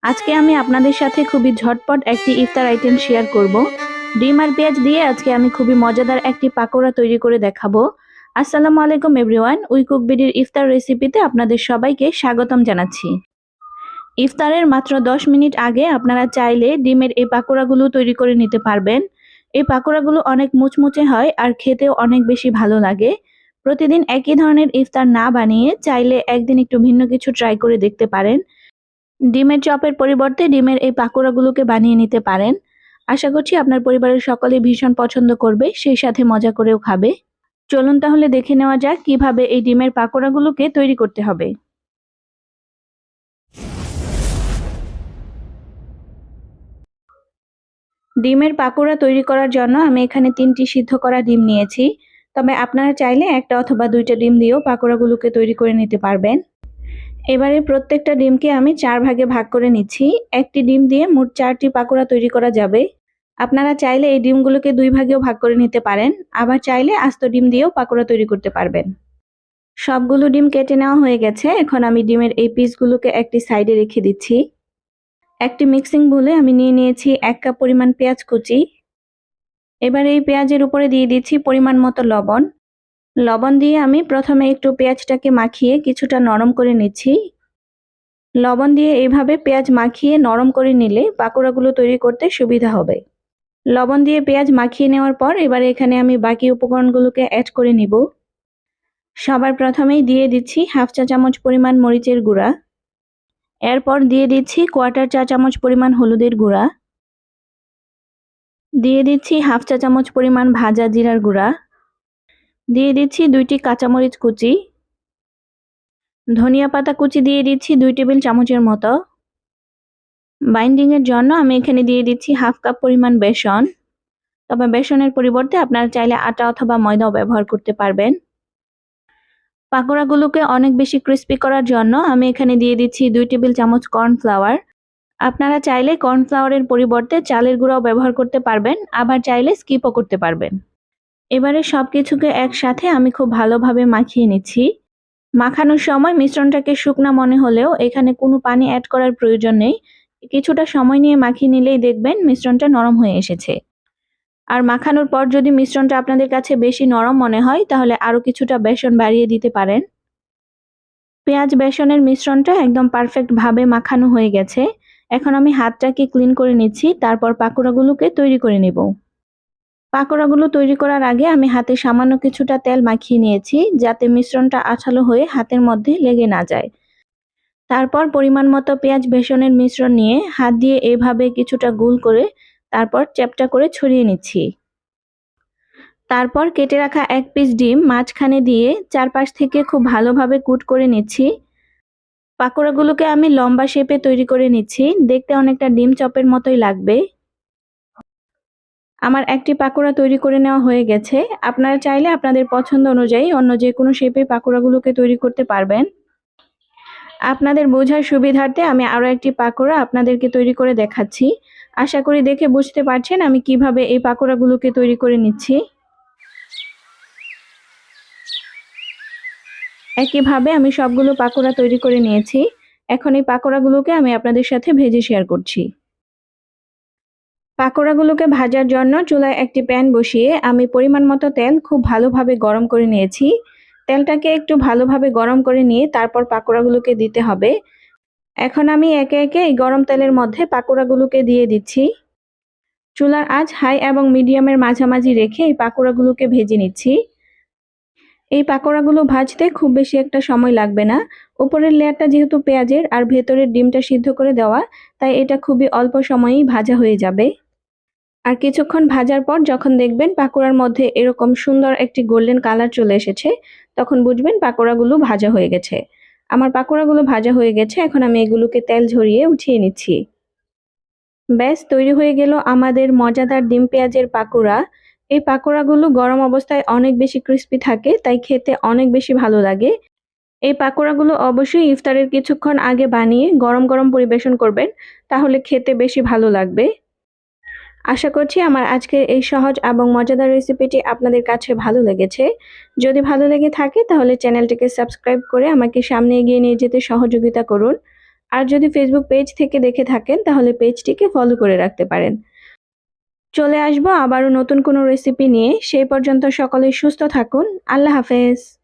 আজকে আমি আপনাদের সাথে খুবই ঝটপট একটি ইফতার আইটেম শেয়ার করব। ডিম আর পেঁয়াজ দিয়ে আজকে আমি খুবই মজাদার একটি পাকোড়া তৈরি করে দেখাবো। আসসালামু আলাইকুম এভরিওয়ান, উই কুক বিডির ইফতার রেসিপিতে আপনাদের সবাইকে স্বাগতম জানাচ্ছি। ইফতারের মাত্র 10 মিনিট আগে আপনারা চাইলে ডিমের এই পাকোড়াগুলো তৈরি করে নিতে পারবেন। এই পাকোড়াগুলো অনেক মুচমুচে হয় আর খেতেও অনেক বেশি ভালো লাগে। প্রতিদিন একই ধরনের ইফতার না বানিয়ে চাইলে একদিন একটু ভিন্ন কিছু ট্রাই করে দেখতে পারেন। ডিমের চপের পরিবর্তে ডিমের এই পাকোড়াগুলোকে বানিয়ে নিতে পারেন। আশা করছি আপনার পরিবারের সকলে ভীষণ পছন্দ করবে, সেই সাথে মজা করেও খাবে। চলুন তাহলে দেখে নেওয়া যাক কিভাবে এই ডিমের পাকোড়াগুলোকে তৈরি করতে হবে। ডিমের পাকোড়া তৈরি করার জন্য আমি এখানে 3টি সিদ্ধ করা ডিম নিয়েছি। তবে আপনারা চাইলে একটা অথবা 2টা ডিম দিয়েও পাকোড়াগুলোকে তৈরি করে নিতে পারবেন। এবারে প্রত্যেকটা ডিমকে আমি 4 ভাগে ভাগ করে নিচ্ছি। একটি ডিম দিয়ে মোট 4টি পাকোড়া তৈরি করা যাবে। আপনারা চাইলে এই ডিমগুলোকে 2 ভাগেও ভাগ করে নিতে পারেন, আবার চাইলে আস্ত ডিম দিয়েও পাকোড়া তৈরি করতে পারবেন। সবগুলো ডিম কেটে নেওয়া হয়ে গেছে। এখন আমি ডিমের এই পিসগুলোকে একটি সাইডে রেখে দিচ্ছি। একটি মিক্সিং বোলে আমি নিয়ে নিয়েছি 1 কাপ পরিমাণ পেঁয়াজ কুচি। এবার এই পেঁয়াজের উপরে দিয়ে দিচ্ছি পরিমাণ মতো লবণ। লবণ দিয়ে আমি প্রথমে একটু পেঁয়াজটাকে মাখিয়ে কিছুটা নরম করে নিচ্ছি। লবণ দিয়ে এইভাবে পেঁয়াজ মাখিয়ে নরম করে নিলে পাকোড়াগুলো তৈরি করতে সুবিধা হবে। লবণ দিয়ে পেঁয়াজ মাখিয়ে নেওয়ার পর এবারে এখানে আমি বাকি উপকরণগুলোকে অ্যাড করে নিব। সবার প্রথমেই দিয়ে দিচ্ছি হাফ চা চামচ পরিমাণ মরিচের গুঁড়া। এরপর দিয়ে দিচ্ছি কোয়ার্টার চা চামচ পরিমাণ হলুদের গুঁড়া। দিয়ে দিচ্ছি হাফ চা চামচ পরিমাণ ভাজা জিরার গুঁড়া। দিয়ে দিচ্ছি 2টি কাঁচামরিচ কুচি। ধনিয়া পাতা কুচি দিয়ে দিচ্ছি 2 টেবিল চামচের মতো। বাইন্ডিং এর জন্য আমি এখানে দিয়ে দিচ্ছি হাফ কাপ পরিমাণ বেসন। তবে বেসনের পরিবর্তে আপনারা চাইলে আটা অথবা ময়দাও ব্যবহার করতে পারবেন। পাকোড়াগুলোকে অনেক বেশি ক্রিস্পি করার জন্য আমি এখানে দিয়ে দিচ্ছি 2 টেবিল চামচ কর্নফ্লাওয়ার। আপনারা চাইলে কর্নফ্লাওয়ারের পরিবর্তে চালের গুঁড়াও ব্যবহার করতে পারবেন, আবার চাইলে স্কিপও করতে পারবেন। এবারে সবকিছুকে একসাথে আমি খুব ভালোভাবে মাখিয়ে নিচ্ছি। মাখানোর সময় মিশ্রণটাকে শুকনা মনে হলেও এখানে কোনো পানি অ্যাড করার প্রয়োজন নেই। কিছুটা সময় নিয়ে মাখিয়ে নিলেই দেখবেন মিশ্রণটা নরম হয়ে এসেছে। আর মাখানোর পর যদি মিশ্রণটা আপনাদের কাছে বেশি নরম মনে হয় তাহলে আরো কিছুটা বেসন বাড়িয়ে দিতে পারেন। পেঁয়াজ বেসনের মিশ্রণটা একদম পারফেক্ট ভাবে মাখানো হয়ে গেছে। এখন আমি হাতটাকে ক্লিন করে নিচ্ছি, তারপর পাকোড়াগুলোকে তৈরি করে নেব। পাকোড়াগুলো তৈরি করার আগে আমি হাতে সামান্য কিছুটা তেল মাখিয়ে নিয়েছি, যাতে মিশ্রণটা আঠালো হয়ে হাতের মধ্যে লেগে না যায়। তারপর পরিমাণ মতো পেঁয়াজ বেসনের মিশ্রণ নিয়ে হাত দিয়ে এভাবে কিছুটা গোল করে তারপর চ্যাপ্টা করে ছড়িয়ে নিচ্ছি। তারপর কেটে রাখা 1 পিস ডিম মাঝখানে দিয়ে চারপাশ থেকে খুব ভালোভাবে কুট করে নিচ্ছি। পাকোড়াগুলোকে আমি লম্বা শেপে তৈরি করে নিচ্ছি, দেখতে অনেকটা ডিম চপের মতোই লাগবে। আমার একটি পাকোড়া তৈরি করে নেওয়া হয়ে গেছে। আপনারা চাইলে আপনাদের পছন্দ অনুযায়ী অন্য যে কোনো শেপে পাকোড়াগুলোকে তৈরি করতে পারবেন। আপনাদের বোঝার সুবিধার্থে আমি আরও একটি পাকোড়া আপনাদেরকে তৈরি করে দেখাচ্ছি। আশা করি দেখে বুঝতে পারছেন আমি কিভাবে এই পাকোড়াগুলোকে তৈরি করে নিচ্ছি। একইভাবে আমি সবগুলো পাকোড়া তৈরি করে নিয়েছি। এখন এই পাকোড়াগুলোকে আমি আপনাদের সাথে ভেজে শেয়ার করছি। পাকোড়াগুলোকে ভাজার জন্য চুলায় একটি প্যান বসিয়ে আমি পরিমাণ মতো তেল খুব ভালোভাবে গরম করে নিয়েছি। তেলটাকে একটু ভালোভাবে গরম করে নিয়ে তারপর পাকোড়াগুলোকে দিতে হবে। এখন আমি একে একে এই গরম তেলের মধ্যে পাকোড়াগুলোকে দিয়ে দিচ্ছি। চুলার আঁচ হাই এবং মিডিয়ামের মাঝামাঝি রেখে এই পাকোড়াগুলোকে ভেজে নিচ্ছি। এই পাকোড়াগুলো ভাজতে খুব বেশি একটা সময় লাগবে না। উপরের লেয়ারটা যেহেতু পেঁয়াজের আর ভেতরের ডিমটা সিদ্ধ করে দেওয়া, তাই এটা খুবই অল্প সময়েই ভাজা হয়ে যাবে। আর কিছুক্ষণ ভাজার পর যখন দেখবেন পাকোড়ার মধ্যে এরকম সুন্দর একটি গোল্ডেন কালার চলে এসেছে, তখন বুঝবেন পাকোড়াগুলো ভাজা হয়ে গেছে। আমার পাকোড়াগুলো ভাজা হয়ে গেছে, এখন আমি এগুলোকে তেল ঝরিয়ে উঠিয়ে নিচ্ছি। ব্যাস তৈরি হয়ে গেল আমাদের মজাদার ডিম পেঁয়াজের পাকোড়া। এই পাকোড়াগুলো গরম অবস্থায় অনেক বেশি ক্রিস্পি থাকে, তাই খেতে অনেক বেশি ভালো লাগে। এই পাকোড়াগুলো অবশ্যই ইফতারের কিছুক্ষণ আগে বানিয়ে গরম গরম পরিবেশন করবেন, তাহলে খেতে বেশি ভালো লাগবে। আশা করছি আমার আজকের এই সহজ এবং মজাদার রেসিপিটি আপনাদের কাছে ভালো লেগেছে। যদি ভালো লেগে থাকে তাহলে চ্যানেলটিকে সাবস্ক্রাইব করে আমাকে সামনে এগিয়ে নিয়ে যেতে সহযোগিতা করুন। আর যদি ফেসবুক পেজ থেকে দেখে থাকেন তাহলে পেজটিকে ফলো করে রাখতে পারেন। চলে আসবো আবারও নতুন কোনো রেসিপি নিয়ে। সেই পর্যন্ত সকলেই সুস্থ থাকুন। আল্লাহ হাফেজ।